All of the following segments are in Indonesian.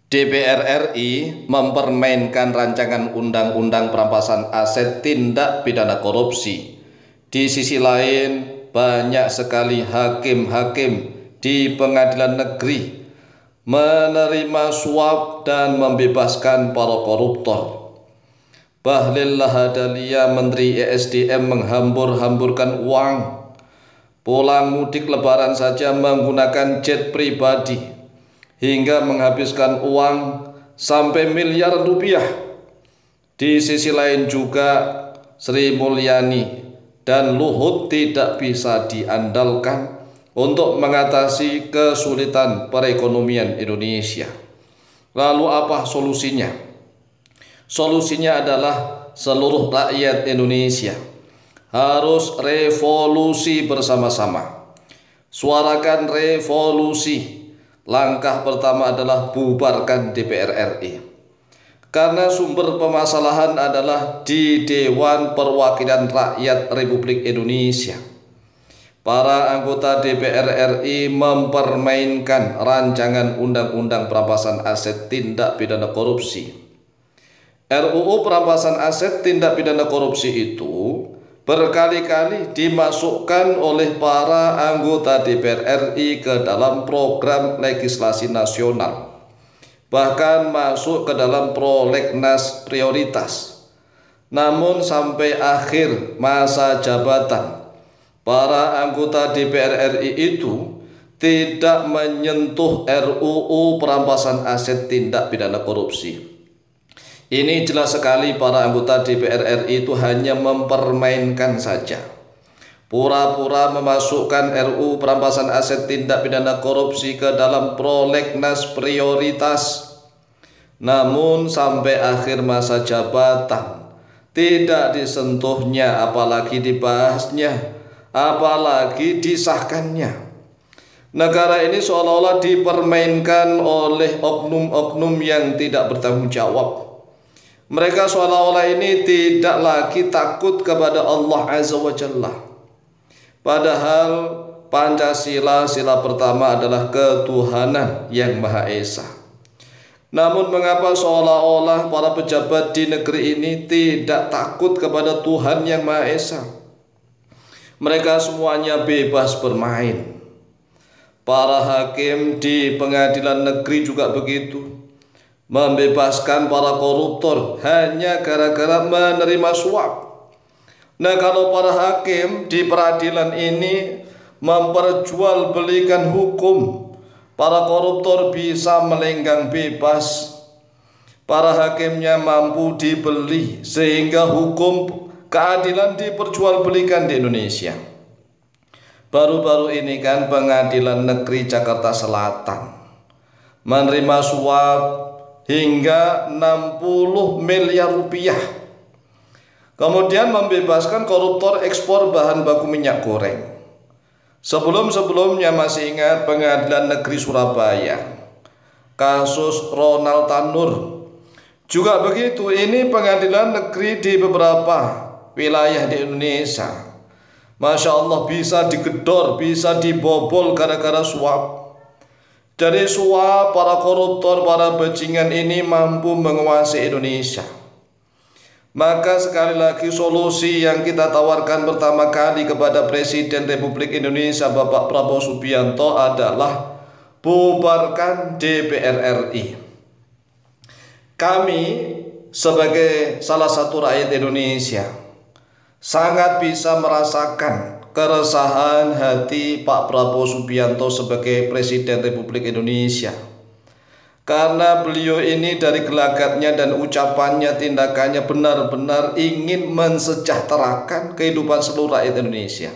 DPR RI mempermainkan rancangan undang-undang perampasan aset tindak pidana korupsi. Di sisi lain, banyak sekali hakim-hakim di pengadilan negeri menerima suap dan membebaskan para koruptor. Bahlil Lahadalia, Menteri ESDM, menghambur-hamburkan uang. Pulang mudik lebaran saja menggunakan jet pribadi, hingga menghabiskan uang sampai miliaran rupiah. Di sisi lain juga Sri Mulyani dan Luhut tidak bisa diandalkan untuk mengatasi kesulitan perekonomian Indonesia. Lalu apa solusinya? Solusinya adalah seluruh rakyat Indonesia harus revolusi bersama-sama. Suarakan revolusi. Langkah pertama adalah bubarkan DPR RI. Karena sumber permasalahan adalah di Dewan Perwakilan Rakyat Republik Indonesia. Para anggota DPR RI mempermainkan rancangan undang-undang perampasan aset tindak pidana korupsi. RUU perampasan aset tindak pidana korupsi itu berkali-kali dimasukkan oleh para anggota DPR RI ke dalam program legislasi nasional, bahkan masuk ke dalam prolegnas prioritas. Namun sampai akhir masa jabatan, para anggota DPR RI itu tidak menyentuh RUU perampasan aset tindak pidana korupsi. Ini jelas sekali para anggota DPR RI itu hanya mempermainkan saja. Pura-pura memasukkan RUU perampasan aset tindak pidana korupsi ke dalam prolegnas prioritas. Namun sampai akhir masa jabatan tidak disentuhnya, apalagi dibahasnya, apalagi disahkannya. Negara ini seolah-olah dipermainkan oleh oknum-oknum yang tidak bertanggung jawab. Mereka seolah-olah ini tidak lagi takut kepada Allah Azza wa Jalla. Padahal Pancasila, sila pertama adalah ketuhanan yang Maha Esa. Namun mengapa seolah-olah para pejabat di negeri ini tidak takut kepada Tuhan yang Maha Esa? Mereka semuanya bebas bermain. Para hakim di pengadilan negeri juga begitu, membebaskan para koruptor hanya gara-gara menerima suap. Nah, kalau para hakim di peradilan ini memperjualbelikan hukum, para koruptor bisa melenggang bebas. Para hakimnya mampu dibeli sehingga hukum keadilan diperjualbelikan di Indonesia. Baru-baru ini kan Pengadilan Negeri Jakarta Selatan menerima suap hingga 60 miliar rupiah. Kemudian membebaskan koruptor ekspor bahan baku minyak goreng. Sebelum-sebelumnya masih ingat Pengadilan Negeri Surabaya, kasus Ronald Tanur. Juga begitu, ini pengadilan negeri di beberapa wilayah di Indonesia. Masya Allah, bisa digedor, bisa dibobol gara-gara suap. Dari suap, para koruptor, para bajingan ini mampu menguasai Indonesia. Maka sekali lagi solusi yang kita tawarkan pertama kali kepada Presiden Republik Indonesia Bapak Prabowo Subianto adalah bubarkan DPR RI. Kami sebagai salah satu rakyat Indonesia sangat bisa merasakan keresahan hati Pak Prabowo Subianto sebagai Presiden Republik Indonesia, karena beliau ini dari gelagatnya dan ucapannya, tindakannya benar-benar ingin mensejahterakan kehidupan seluruh rakyat Indonesia.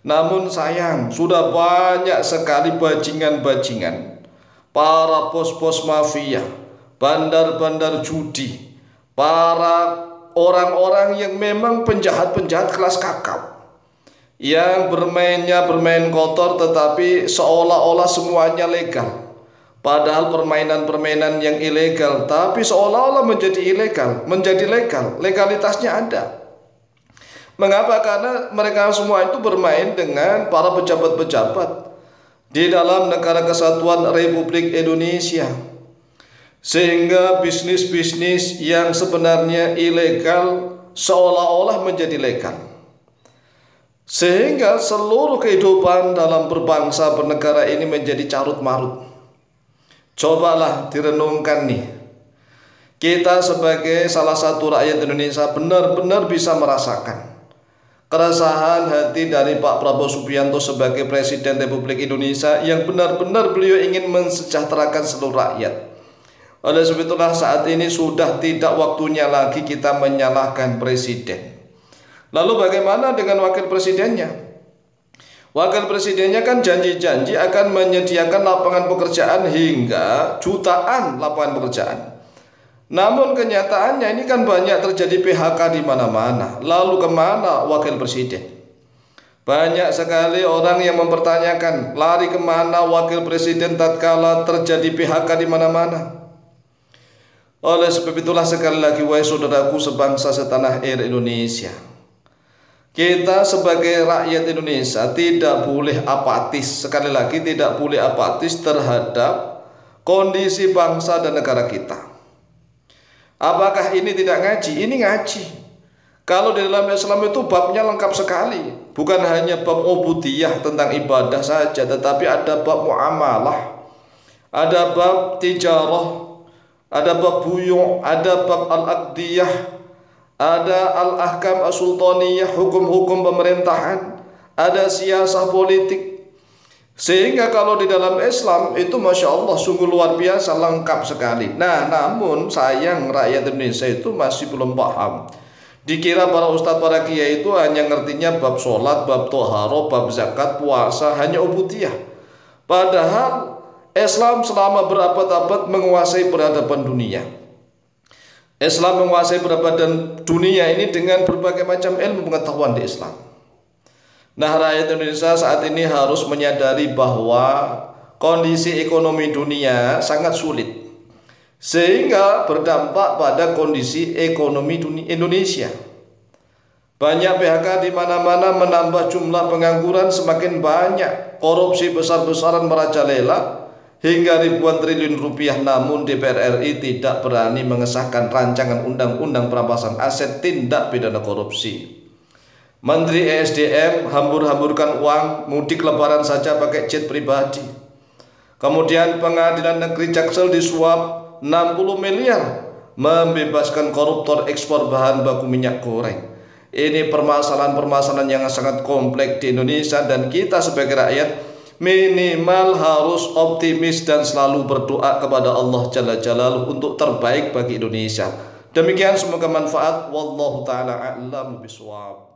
Namun sayang, sudah banyak sekali bajingan-bajingan, para bos-bos mafia, bandar-bandar judi, para orang-orang yang memang penjahat-penjahat kelas kakap, yang bermain kotor tetapi seolah-olah semuanya legal. Padahal permainan-permainan yang ilegal tapi seolah-olah menjadi ilegal, menjadi legal, legalitasnya ada. Mengapa? Karena mereka semua itu bermain dengan para pejabat-pejabat di dalam Negara Kesatuan Republik Indonesia. sehingga bisnis-bisnis yang sebenarnya ilegal seolah-olah menjadi legal, sehingga seluruh kehidupan dalam berbangsa bernegara ini menjadi carut marut. Cobalah direnungkan nih, kita sebagai salah satu rakyat Indonesia benar-benar bisa merasakan keresahan hati dari Pak Prabowo Subianto sebagai Presiden Republik Indonesia yang benar-benar beliau ingin mensejahterakan seluruh rakyat. Oleh sebab itulah saat ini sudah tidak waktunya lagi kita menyalahkan Presiden. Lalu bagaimana dengan Wakil Presidennya? Wakil Presidennya kan janji-janji akan menyediakan lapangan pekerjaan hingga jutaan lapangan pekerjaan. Namun kenyataannya ini kan banyak terjadi PHK di mana-mana. Lalu kemana Wakil Presiden? Banyak sekali orang yang mempertanyakan, lari kemana Wakil Presiden tatkala terjadi PHK di mana-mana? Oleh sebab itulah sekali lagi, wahai saudaraku sebangsa setanah air Indonesia, kita sebagai rakyat Indonesia tidak boleh apatis. Sekali lagi, tidak boleh apatis terhadap kondisi bangsa dan negara kita. Apakah ini tidak ngaji? Ini ngaji. Kalau di dalam Islam itu babnya lengkap sekali. Bukan hanya bab ubudiyah tentang ibadah saja, tetapi ada bab muamalah, ada bab tijarah, ada bab buyu', ada bab al-aqdiyah, ada al-ahkam as-sultaniyah, hukum-hukum pemerintahan, ada siasah politik. Sehingga kalau di dalam Islam itu Masya Allah sungguh luar biasa lengkap sekali. Nah, namun sayang rakyat Indonesia itu masih belum paham. Dikira para ustadz, para kiai itu hanya ngertinya bab sholat, bab toharo, bab zakat, puasa, hanya ubudiyah. Padahal Islam selama berabad-abad menguasai peradaban dunia. Islam menguasai peradaban dunia ini dengan berbagai macam ilmu pengetahuan di Islam. Nah, rakyat Indonesia saat ini harus menyadari bahwa kondisi ekonomi dunia sangat sulit, sehingga berdampak pada kondisi ekonomi Indonesia. Banyak PHK di mana-mana, menambah jumlah pengangguran semakin banyak, korupsi besar-besaran merajalela hingga ribuan triliun rupiah. Namun DPR RI tidak berani mengesahkan rancangan undang-undang perampasan aset tindak pidana korupsi. Menteri ESDM hambur-hamburkan uang, mudik lebaran saja pakai jet pribadi. Kemudian pengadilan negeri Jaksel disuap 60 miliar membebaskan koruptor ekspor bahan baku minyak goreng. Ini permasalahan-permasalahan yang sangat kompleks di Indonesia, dan kita sebagai rakyat minimal harus optimis dan selalu berdoa kepada Allah Jalla Jalaluhu untuk terbaik bagi Indonesia. Demikian, semoga manfaat. Wallahu ta'ala a'lamu bishawab.